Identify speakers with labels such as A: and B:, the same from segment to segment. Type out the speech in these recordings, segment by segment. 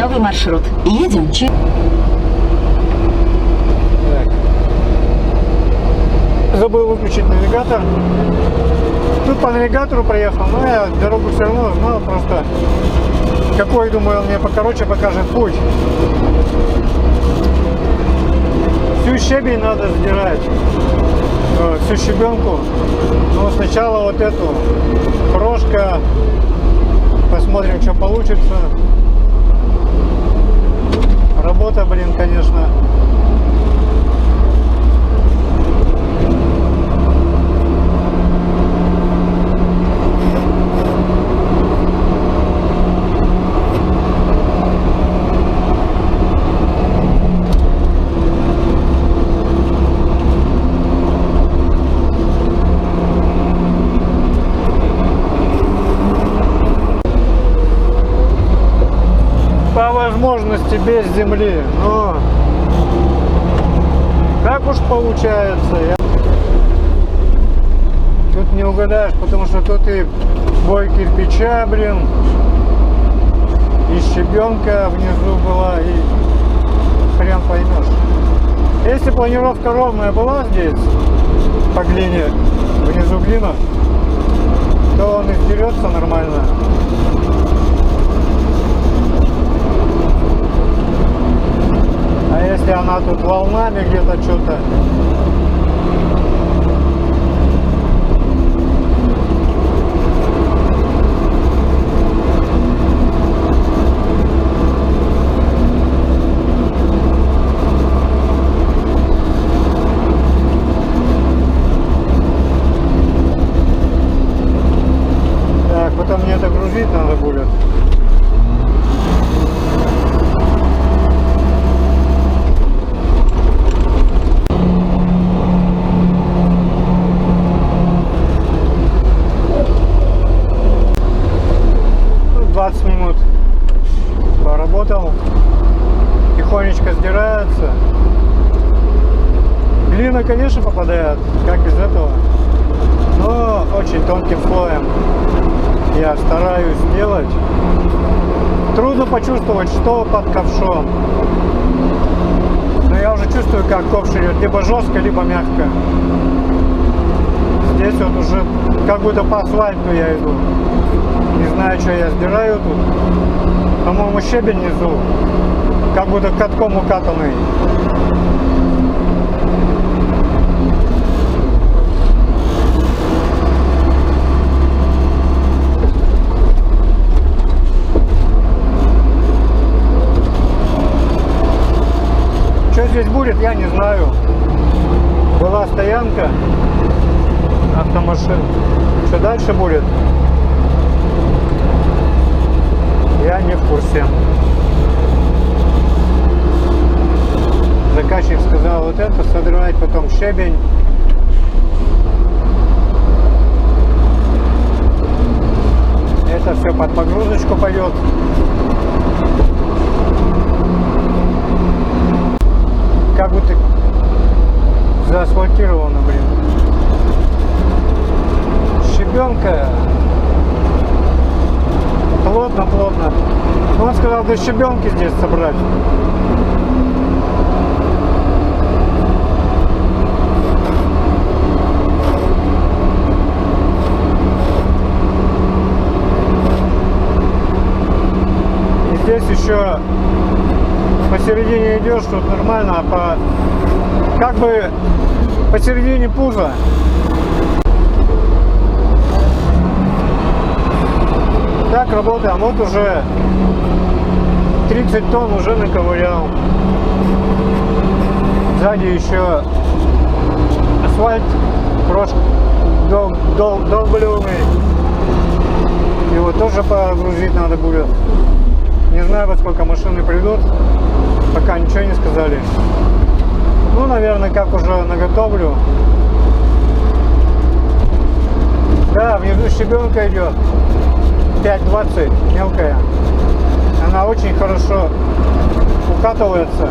A: Новый маршрут. Едем.
B: Забыл выключить навигатор. Тут по навигатору проехал, но я дорогу все равно знал, просто какой, думаю, он мне покороче покажет путь. Всю щебень надо сдирать, всю щебенку. Но сначала вот эту крошка, посмотрим, что получится. Работа, блин, конечно. По возможности без земли, но как уж получается, тут не угадаешь, потому что тут и бой кирпича, блин, и щебенка внизу была, и хрен поймешь. Если планировка ровная была здесь, по глине, внизу глина, то он и сдерется нормально. А если она тут волнами где-то что-то, так, потом мне это грузить надо будет. Минут поработал, тихонечко сдирается. Глина, конечно, попадает, как без этого, но очень тонким слоем я стараюсь делать. Трудно почувствовать, что под ковшом, но я уже чувствую, как ковш идет либо жестко, либо мягко. Здесь вот уже как будто по асфальту я иду. Не знаю, что я сдираю тут. По-моему, щебень внизу, как будто катком укатанный. Что здесь будет, я не знаю. Была стоянка автомашин. Что дальше будет? Я не в курсе. Заказчик сказал вот это содрать, потом щебень. Это все под погрузочку пойдет. Как будто заасфальтировано, блин. Щебенка. Плотно. Он сказал, до щебенки здесь собрать. И здесь еще посередине идешь, тут нормально, а как бы посередине пуза. Так работаем, вот уже 30 тонн уже наковырял. Сзади еще асфальт, долбленый. Его тоже погрузить надо будет. Не знаю, во сколько машины придут, пока ничего не сказали. Ну, наверное, как уже наготовлю. Да, внизу щебенка идет. 5,20, мелкая. Она очень хорошо укатывается.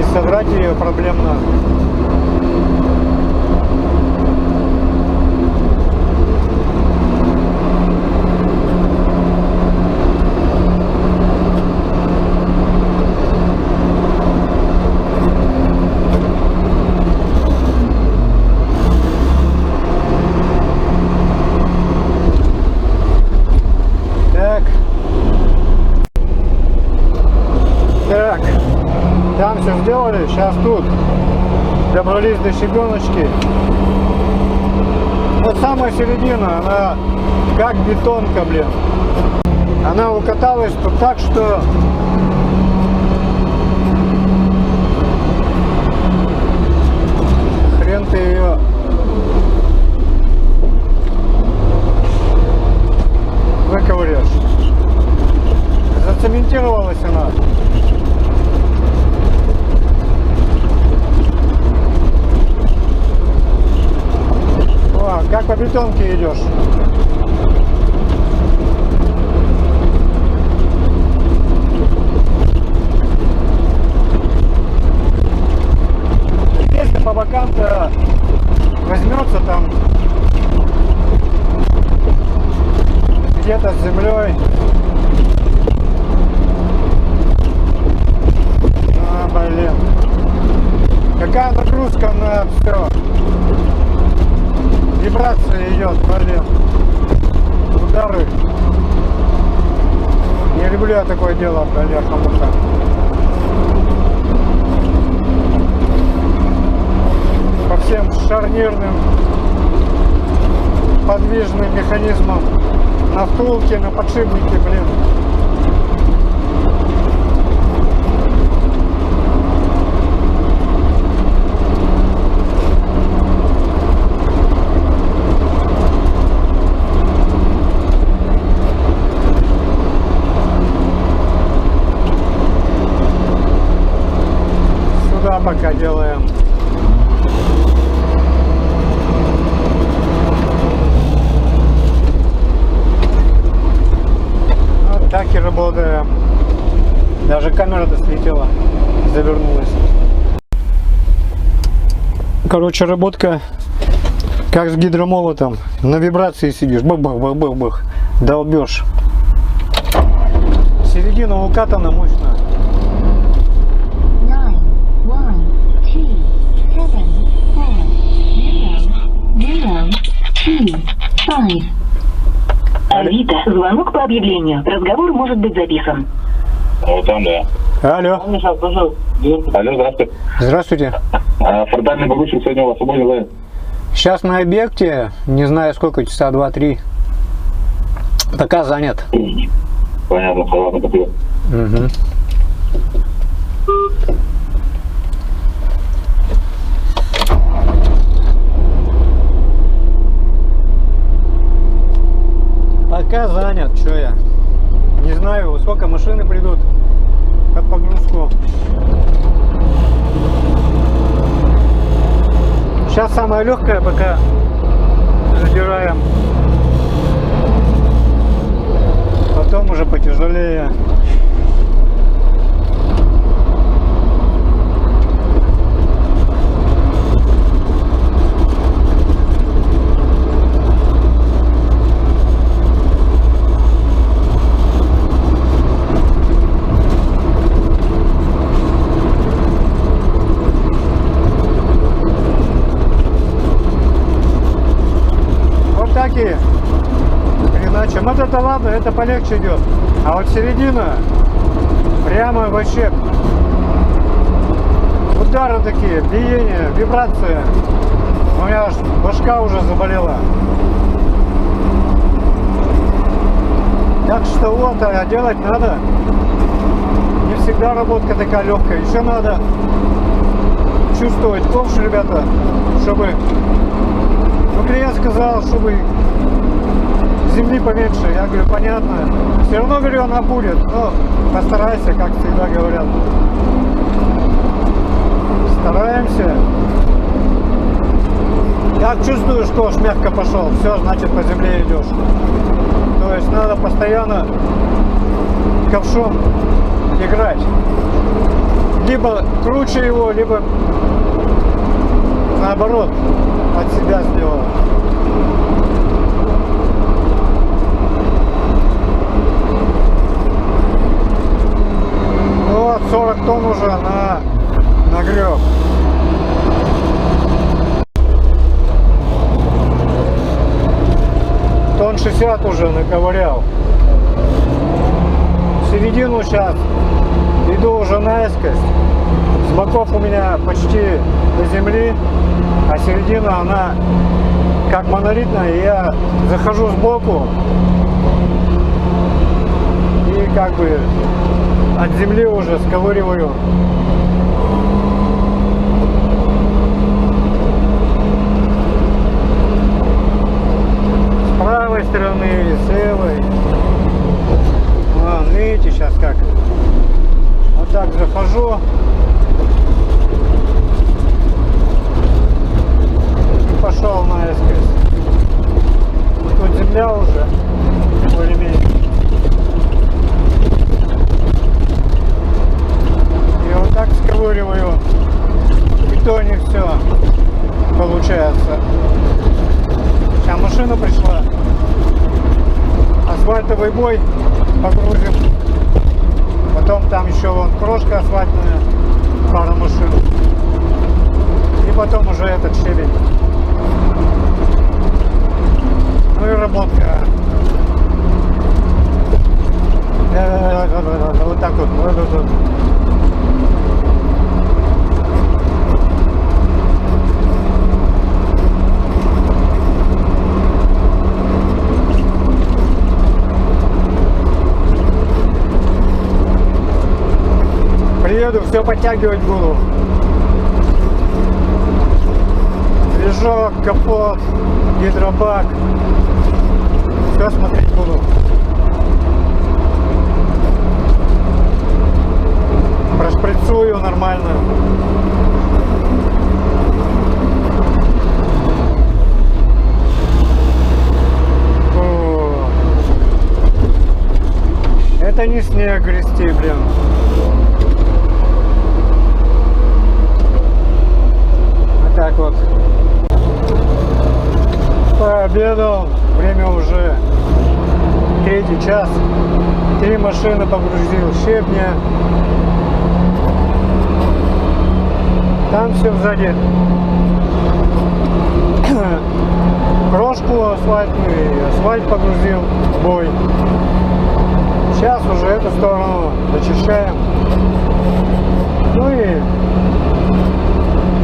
B: И содрать ее проблемно. прошли. Сейчас тут добрались до щебеночки. Вот самая середина, она как бетонка, блин. Она укаталась тут так, что хрен ты ее выковыряешь. Зацементировалась она. О, как по бетонке идешь. Если по бокам-то возьмется там где-то с землей. Блин. Какая нагрузка на все. Вибрация идет, блин. Удары. Не люблю я такое дело, блин, кому-то. По всем шарнирным подвижным механизмам на втулке, на подшипнике, блин. Сюда пока делаем. Вот так и работаем. Даже камера-то слетела, завернулась. Короче, работка как с гидромолотом. На вибрации сидишь, бах-бах-бах-бах-бах, долбешь. Середина укатана мощно.
A: 9, 1, 2, 4, 7, 5. Авито. Звонок по объявлению. Разговор может быть записан.
C: Вот там, да.
B: Алло.
C: Алло, здравствуйте.
B: Здравствуйте.
C: Фронтальный погрузчик сегодня у вас свободен, да?
B: Сейчас на объекте, не знаю сколько, часа 2-3. Пока занят.
C: Понятно, ладно, спасибо.
B: Угу. Пока занят, что я? Не знаю, сколько машины придут под погрузку. Сейчас самая легкая, пока задираем. Потом уже потяжелее. Иначе, вот это ладно, это полегче идет, а вот середина прямо вообще удары такие, биение, вибрация. У меня аж башка уже заболела. Так что вот, а делать надо. Не всегда работка такая легкая. Еще надо чувствовать ковш, ребята, чтобы... Ну, клиент сказал, чтобы земли поменьше. Я говорю, понятно. Все равно, говорю, она будет, но постарайся, как всегда говорят. Стараемся. Как чувствуешь, ковш мягко пошел, все, значит, по земле идешь. То есть надо постоянно ковшом играть. Либо круче его, либо наоборот от себя сделал. Ну вот 40 тонн уже нагреб. Тонн 60 уже наковырял. В середину сейчас иду уже наискось. С боков у меня почти до земли, а середина она как монолитная. И я захожу сбоку и как бы от земли уже сковыриваю. С правой стороны, с левой. Вон, видите, сейчас как. Вот так захожу. И пошел наискось. Тут земля уже более-менее. И вот так сковыриваю. И то не все получается. Сейчас машина пришла. Асфальтовый бой погрузим. Потом там еще вон крошка асфальтная, пара машин. И потом уже этот щебень. Ну и работка. Вот так вот. Приеду, все подтягивать буду. Движок, капот, гидробак. Все смотреть буду. Прошприцую нормально. О. Это не снег грести, блин. Так вот, пообедал, время уже 3 час, 3 машины погрузил, щебня, там все сзади, крошку асфальтную, асфальт погрузил в бой, сейчас уже эту сторону дочищаем, ну и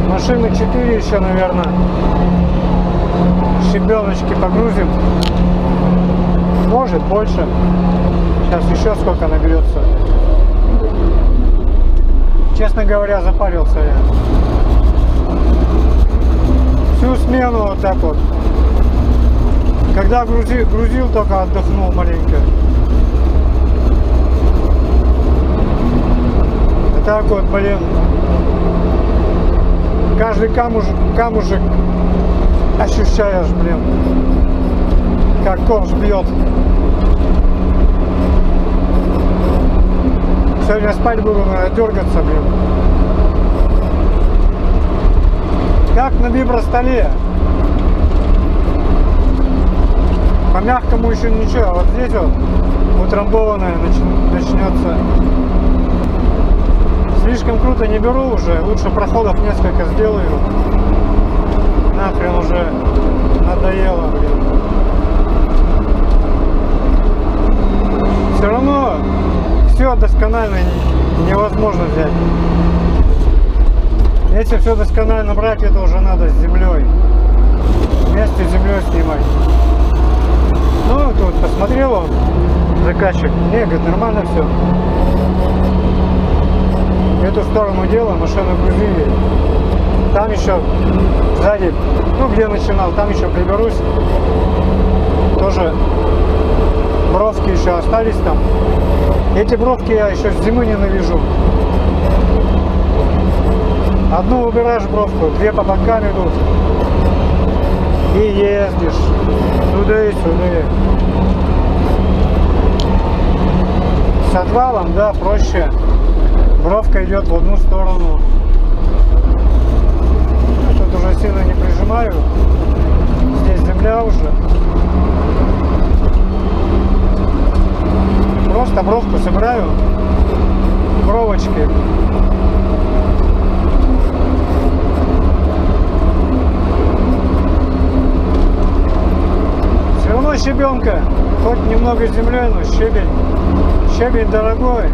B: машины 4 еще, наверное, щебеночки погрузим. Может больше. Сейчас еще сколько наберется. Честно говоря, запарился я. Всю смену вот так вот. Когда грузил, только отдохнул маленько. А так вот, блин. Каждый камушек ощущаешь, блин, как ковш бьет. Сегодня спать буду, наверное, дергаться, блин. Как на вибростоле. По мягкому еще ничего, а вот здесь вот утрамбованное начнется. Слишком круто не беру уже, лучше проходов несколько сделаю. Нахрен уже надоело, блин. Все равно все досконально невозможно взять. Если все досконально брать, это уже надо с землей. Вместе с землей снимать. Ну, тут посмотрел он, заказчик. Не, говорит, нормально все. Эту сторону делаем, машину грузили. Там еще сзади, ну где начинал, там еще приберусь. Тоже бровки еще остались там. Эти бровки я еще с зимы не навяжу. Одну убираешь бровку, 2 по бокам идут. И ездишь туда и сюда. С отвалом, да, проще. Бровка идет в одну сторону. Тут уже сильно не прижимаю. Здесь земля уже. Просто бровку собираю. Бровочки. Все равно щебенка. Хоть немного землей, но щебень. Щебень дорогой.